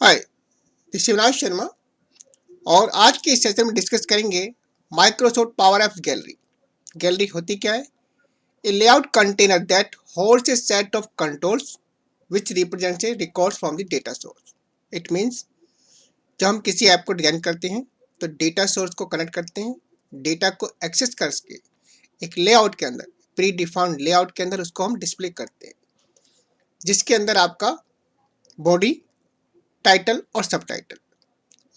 हाय, this Shivraj Sharma. और आज के इस सेशन में डिस्कस करेंगे Microsoft Power Apps gallery. Gallery होती क्या है? A layout container that holds a set of controls which represents a records from the data source. It means जब हम किसी ऐप को डिजाइन करते हैं तो डेटा सोर्स को कनेक्ट करते हैं, डेटा को एक्सेस करके एक लेआउट के अंदर, प्री डिफाइंड लेआउट के अंदर उसको हम डिस्प्ले करते हैं, जिसके अंदर आपका बॉडी, टाइटल और सब टाइटल,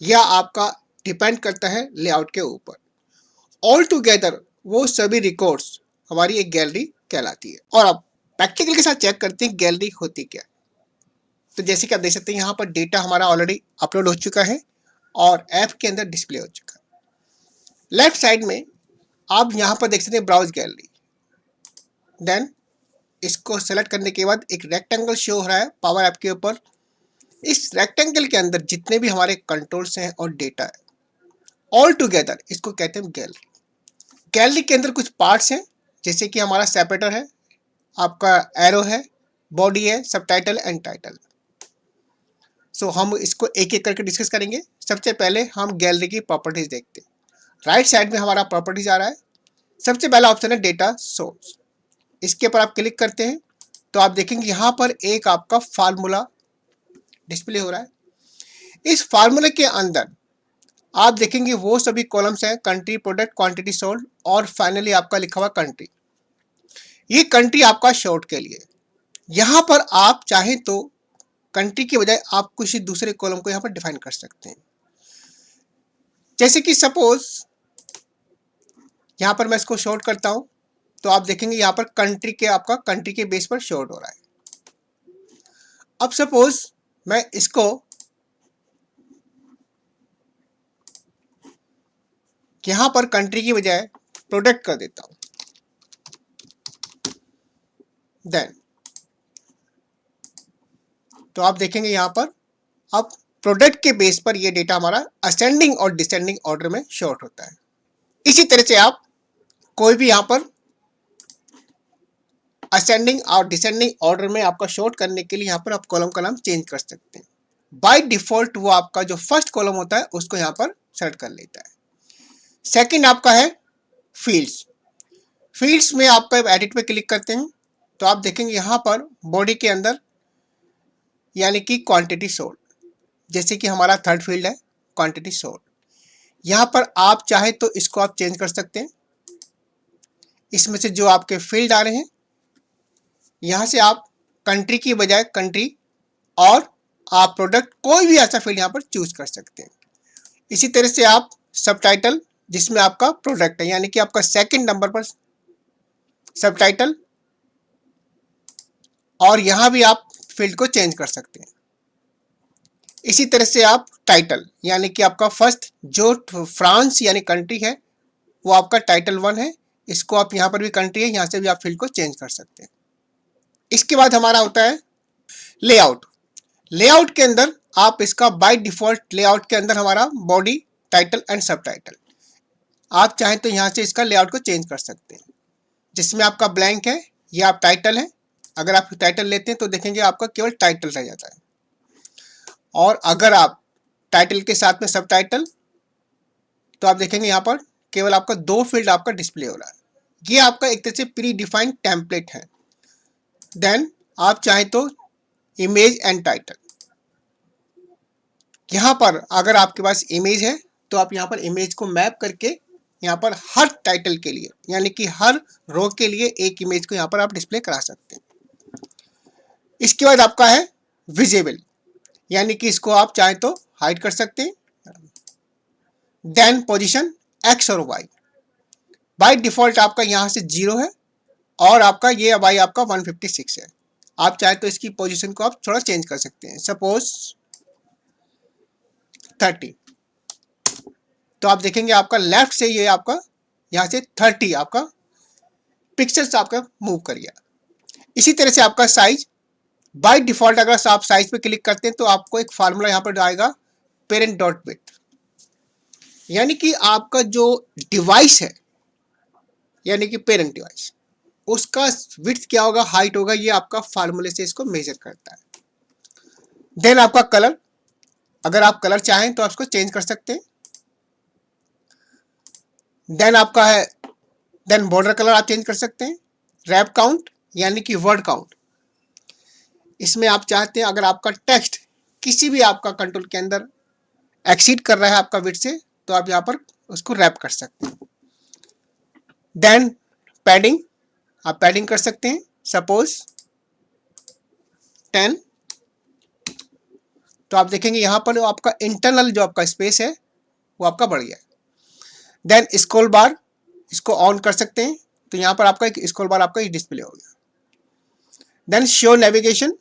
यह आपका डिपेंड करता है लेआउट के ऊपर। ऑल टुगेदर वो सभी रिकॉर्ड्स हमारी एक गैलरी कहलाती है। और अब प्रैक्टिकल के साथ चेक करते हैं गैलरी होती क्या है। तो जैसे कि आप देख सकते हैं यहाँ पर डेटा हमारा ऑलरेडी अपलोड हो चुका है और ऐप के अंदर डिस्प्ले हो चुका है। लेफ्ट साइड में आप यहाँ पर देख सकते हैं ब्राउज गैलरी। देन इसको सेलेक्ट करने के बाद एक रेक्टेंगल शो हो रहा है पावर ऐप के ऊपर। इस रेक्टेंगल के अंदर जितने भी हमारे कंट्रोल्स हैं और डेटा है, ऑल टुगेदर इसको कहते हैं गैलरी। गैलरी के अंदर कुछ पार्ट्स हैं, जैसे कि हमारा सेपरेटर है, आपका एरो है, बॉडी है, सबटाइटल एंड टाइटल। सो हम इसको एक एक करके डिस्कस करेंगे। सबसे पहले हम गैलरी की प्रॉपर्टीज देखते हैं। राइट साइड में हमारा प्रॉपर्टीज आ रहा है। सबसे पहला ऑप्शन है डेटा सोर्स। इसके ऊपर आप क्लिक करते हैं तो आप देखेंगे यहाँ पर एक आपका फार्मूला डिस्प्ले हो रहा है। इस फार्मूले के अंदर आप देखेंगे वो सभी कॉलम्स हैं, कंट्री, प्रोडक्ट, क्वांटिटी सोल्ड और फाइनली आपका लिखा हुआ कंट्री। ये कंट्री आपका शॉर्ट के लिए। यहाँ पर आप चाहें तो कंट्री की बजाय आप कुछ दूसरे कॉलम को यहाँ पर डिफाइन कर सकते हैं। जैसे कि सपोज यहाँ पर मैं इसको शॉर्ट करता हूँ तो आप देखेंगे यहाँ पर कंट्री के आपका कंट्री के बेस पर शॉर्ट हो रहा है। अब सपोज मैं इसको यहाँ पर कंट्री की बजाय प्रोडक्ट कर देता हूँ। देन तो आप देखेंगे यहाँ पर अब प्रोडक्ट के बेस पर ये डेटा हमारा असेंडिंग और डिसेंडिंग ऑर्डर में शॉर्ट होता है। इसी तरह से आप कोई भी यहाँ पर असेंडिंग और डिसेंडिंग ऑर्डर में आपका शॉर्ट करने के लिए यहाँ पर आप कॉलम का नाम चेंज कर सकते हैं। बाय डिफॉल्ट वो आपका जो फर्स्ट कॉलम होता है उसको यहाँ पर सेलेक्ट कर लेता है। सेकंड आपका है फील्ड्स। फील्ड्स में आपका एडिट पे क्लिक करते हैं तो आप देखेंगे यहाँ पर बॉडी के अंदर यानी कि क्वांटिटी सोल्ड, जैसे कि हमारा थर्ड फील्ड है क्वांटिटी सोल्ड। यहाँ पर आप चाहे तो इसको आप चेंज कर सकते हैं। इसमें से जो आपके फील्ड आ रहे हैं यहाँ से आप कंट्री की बजाय कंट्री और आप प्रोडक्ट कोई भी ऐसा फील्ड यहाँ पर चूज कर सकते हैं। इसी तरह से आप सबटाइटल जिसमें आपका प्रोडक्ट है यानी कि आपका सेकंड नंबर पर सबटाइटल, और यहाँ भी आप फील्ड को चेंज कर सकते हैं। इसी तरह से आप टाइटल यानी कि आपका फर्स्ट जो फ्रांस यानी कंट्री है वो आपका टाइटल 1 है, इसको आप यहाँ पर भी कंट्री है, यहाँ से भी आप फील्ड को चेंज कर सकते हैं। इसके बाद हमारा होता है लेआउट। लेआउट के अंदर आप इसका बाय डिफॉल्ट लेआउट के अंदर हमारा बॉडी, टाइटल एंड सब टाइटल, आप चाहें तो यहाँ से इसका लेआउट को चेंज कर सकते हैं। जिसमें आपका ब्लैंक है ये आप टाइटल है, अगर आप टाइटल लेते हैं तो देखेंगे आपका केवल टाइटल रह जाता है। और अगर आप टाइटल के साथ में सब टाइटल तो आप देखेंगे यहाँ पर केवल आपका 2 फील्ड आपका डिस्प्ले हो रहा है। ये आपका एक तरह से प्री डिफाइंड टेम्पलेट है। देन आप चाहें तो इमेज एंड टाइटल, यहाँ पर अगर आपके पास इमेज है तो आप यहाँ पर इमेज को मैप करके यहाँ पर हर टाइटल के लिए यानी कि हर रो के लिए एक इमेज को यहाँ पर आप डिस्प्ले करा सकते हैं। इसके बाद आपका है विजिबल यानी कि इसको आप चाहें तो हाइड कर सकते हैं। देन पोजीशन एक्स और वाई, बाय डिफॉल्ट आपका यहाँ से 0 है और आपका ये वाई आपका 156 है। आप चाहे तो इसकी पोजीशन को आप थोड़ा चेंज कर सकते हैं, सपोज 30। तो आप देखेंगे आपका लेफ्ट से ये आपका यहाँ से 30 आपका पिक्सल्स आपका मूव कर गया। इसी तरह से आपका साइज, बाय डिफॉल्ट अगर आप साइज पे क्लिक करते हैं तो आपको एक फार्मूला यहाँ पर आएगा पेरेंट डॉट विड्थ, यानी कि आपका जो डिवाइस है यानी कि पेरेंट डिवाइस उसका विड्थ क्या होगा, हाइट होगा, ये आपका फार्मूले से इसको मेजर करता है। देन आपका कलर, अगर आप कलर चाहें तो आप इसको चेंज कर सकते हैं। देन आपका है, देन बॉर्डर कलर आप चेंज कर सकते हैं। रैप काउंट यानी कि वर्ड काउंट, इसमें आप चाहते हैं अगर आपका टेक्स्ट किसी भी आपका कंट्रोल के अंदर एक्सीड कर रहा है आपका विड्थ से, तो आप यहाँ पर उसको रैप कर सकते हैं। देन पैडिंग, आप पैडिंग कर सकते हैं, सपोज 10। तो आप देखेंगे यहाँ पर आपका इंटरनल जो आपका स्पेस है वो आपका बढ़ गया। देन स्क्रॉल बार, इसको ऑन कर सकते हैं, तो यहाँ पर आपका एक स्क्रॉल बार आपका डिस्प्ले हो गया। देन शो नेविगेशन,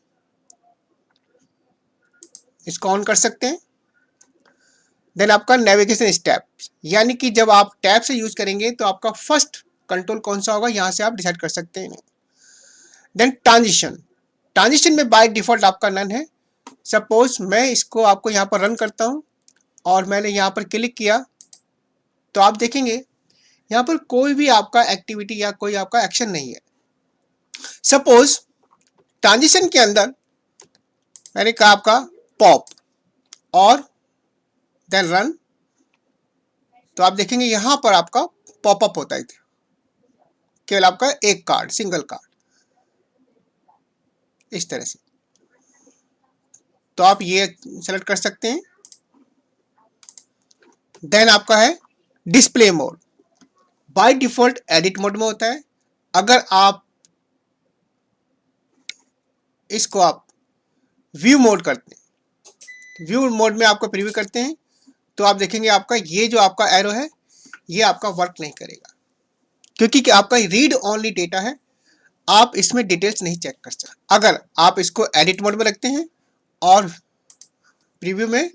इसको ऑन कर सकते हैं। देन आपका नेविगेशन स्टेप, यानी कि जब आप टैब से यूज करेंगे तो आपका फर्स्ट कंट्रोल कौन सा होगा यहाँ से आप डिसाइड कर सकते हैं। देन ट्रांजिशन, ट्रांजिशन में बाय डिफॉल्ट आपका नन है। सपोज मैं इसको आपको यहाँ पर रन करता हूँ और मैंने यहाँ पर क्लिक किया, तो आप देखेंगे यहाँ पर कोई भी आपका एक्टिविटी या कोई आपका एक्शन नहीं है। सपोज ट्रांजिशन के अंदर मैंने कहा आपका पॉप और देन रन, तो आप देखेंगे यहां पर आपका पॉपअप होता है, केवल आपका एक कार्ड, सिंगल कार्ड, इस तरह से। तो आप ये सेलेक्ट कर सकते हैं। देन आपका है display mode, by default edit mode में होता है। अगर आप इसको आप व्यू मोड करते हैं, व्यू मोड में आपको प्रीव्यू करते हैं, तो आप देखेंगे आपका ये जो आपका एरो है ये आपका वर्क नहीं करेगा, क्योंकि आपका रीड ओनली डेटा है, आप इसमें डिटेल्स नहीं चेक कर सकते। अगर आप इसको एडिट मोड में रखते हैं और प्रीव्यू में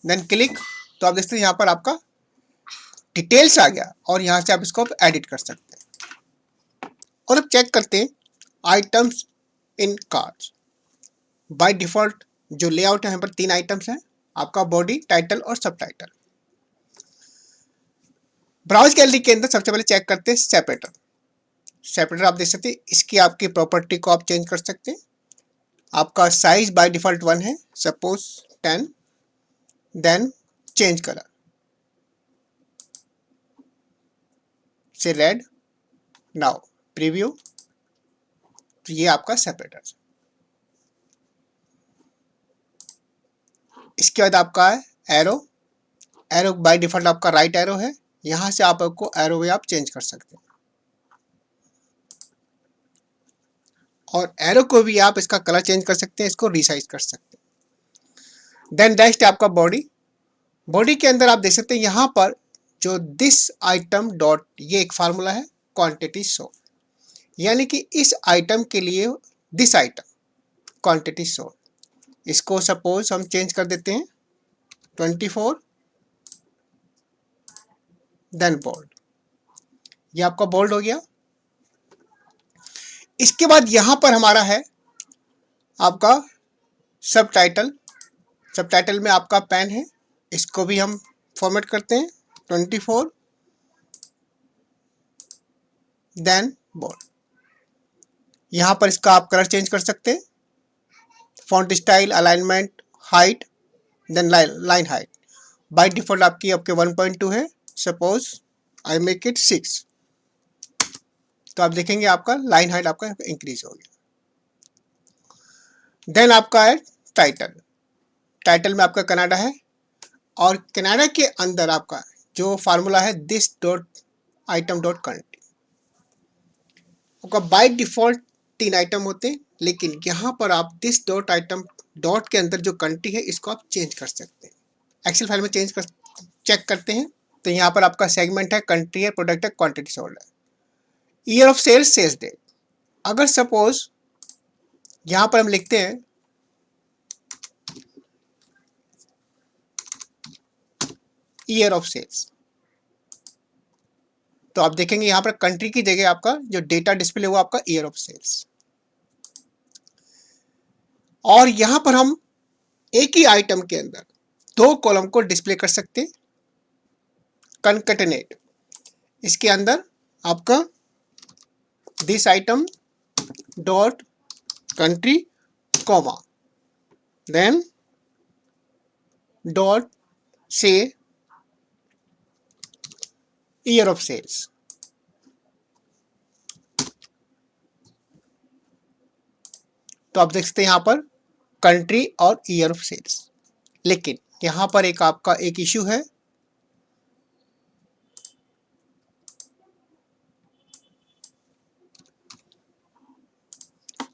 देन क्लिक, तो आप देखते हैं यहाँ पर आपका डिटेल्स आ गया और यहाँ से आप इसको एडिट कर सकते हैं। और अब चेक करते हैं items in cards. By default जो लेआउट है यहाँ पर 3 आइटम्स हैं, आपका बॉडी, टाइटल और सब टाइटल। ब्राउज गैलरी के अंदर सबसे पहले चेक करते हैं सेपरेटर। सेपरेटर आप देख सकते हैं, इसकी आपकी प्रॉपर्टी को आप चेंज कर सकते हैं। आपका साइज बाय डिफॉल्ट 1 है, सपोज 10। देन चेंज कलर से रेड, नाउ प्रीव्यू, तो ये आपका सेपरेटर। इसके बाद आपका है एरो। एरो बाय डिफॉल्ट आपका राइट एरो है, यहां से आपको एरो वे आप चेंज कर सकते हैं और एरो को भी आप इसका कलर चेंज कर सकते हैं, इसको रिसाइज कर सकते हैं। देन नेक्स्ट आपका बॉडी। बॉडी के अंदर आप देख सकते हैं यहाँ पर जो दिस आइटम डॉट, ये एक फार्मूला है क्वांटिटी शो, यानी कि इस आइटम के लिए दिस आइटम क्वांटिटी शो, इसको सपोज हम चेंज कर देते हैं 24। देन बोल्ड, ये आपका बोल्ड हो गया। इसके बाद यहां पर हमारा है आपका सब टाइटल। सब टाइटल में आपका पेन है, इसको भी हम फॉर्मेट करते हैं 24। देन बोल्ड, यहां पर इसका आप कलर चेंज कर सकते हैं, font style, alignment, height, then line height. By default आपकी 1.2 है, सपोज आई मेक इट 6, तो आप देखेंगे आपका लाइन हाइट आपका इंक्रीज हो गया। देन आपका है टाइटल। टाइटल में आपका कनाडा है और कनाडा के अंदर आपका जो फार्मूला है this dot item dot country. आपका बाय डिफॉल्ट 3 आइटम होते हैं, लेकिन यहाँ पर आप दिस डॉट आइटम डॉट के अंदर जो कंट्री है इसको आप चेंज कर सकते हैं। एक्सेल फाइल में चेक करते हैं, तो यहाँ पर आपका सेगमेंट है, कंट्री है, प्रोडक्ट है, क्वांटिटी सोल्ड है, year of sales, sales date. अगर सपोज यहाँ पर हम लिखते हैं ईयर ऑफ सेल्स, तो आप देखेंगे यहाँ पर कंट्री की जगह आपका जो डेटा डिस्प्ले हुआ आपका ईयर ऑफ सेल्स। और यहाँ पर हम एक ही आइटम के अंदर 2 कॉलम को डिस्प्ले कर सकते हैं, कनकैटिनेट। इसके अंदर आपका this item dot country comma, then dot से ईयर ऑफ सेल्स। तो आप देख सकते हैं यहाँ पर कंट्री और ईयर ऑफ सेल्स, लेकिन यहाँ पर एक आपका एक इश्यू है।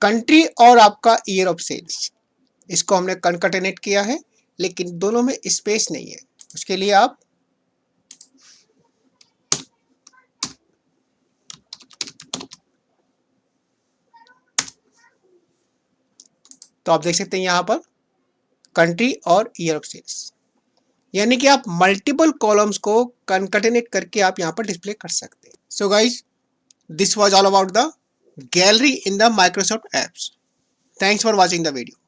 कंट्री और आपका ईयर ऑफ सेल्स, इसको हमने कनकटेनेट किया है, लेकिन दोनों में स्पेस नहीं है। उसके लिए आप तो आप देख सकते हैं यहाँ पर कंट्री और ईयर ऑफ सेल्स, यानी कि आप मल्टीपल कॉलम्स को कनकटेनेट करके आप यहाँ पर डिस्प्ले कर सकते हैं। So guys, this was all about the gallery in the Microsoft apps. Thanks for watching the video.